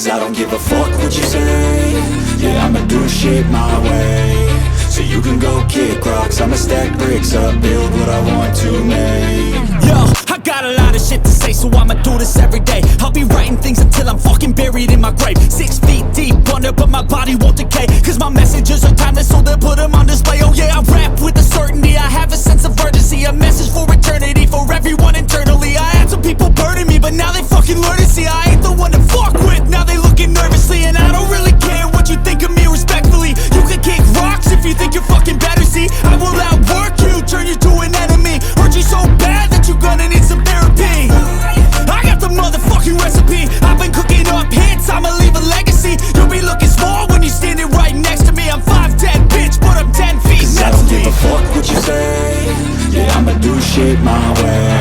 Cause I don't give a fuck what you say. Yeah, I'ma do shit my way. So you can go kick rocks, I'ma stack bricks up, build what I want to make. Yo, I got a lot of shit to say, so I'ma do this every day. I'll be writing things until I'm fucking buried in my grave. 6 feet deep under, but my body won't decay. Cause my messages are timeless, so they'll put them on display. Oh yeah, I rap with a certainty, I have a sense of urgency. A message for eternity, for everyone internally. I had some people burning me, but now they fucking learn to see I ain't the one to fuck with, now they looking nervously. And I don't really care what you think of me, respectfully. You can kick rocks if you think you're fucking better, see. I will outwork you, turn you to an enemy. Hurt you so bad that you're gonna need some therapy. I got the motherfucking recipe, I've been cooking up hits, I'ma leave a legacy. You'll be looking small when you're standing right next to me. I'm 5'10", bitch, but I'm 10 feet Cause next I don't to give me. a fuck what you say. Yeah, I'ma do shit my way.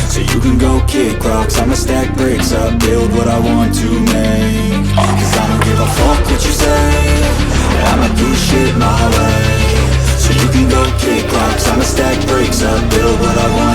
So you can go kick rocks, I'ma stack bricks up, build what I want to make. Cause I don't give a fuck what you say. Yeah, I'ma do shit my way. So you can go kick rocks, I'ma stack bricks up, build what I want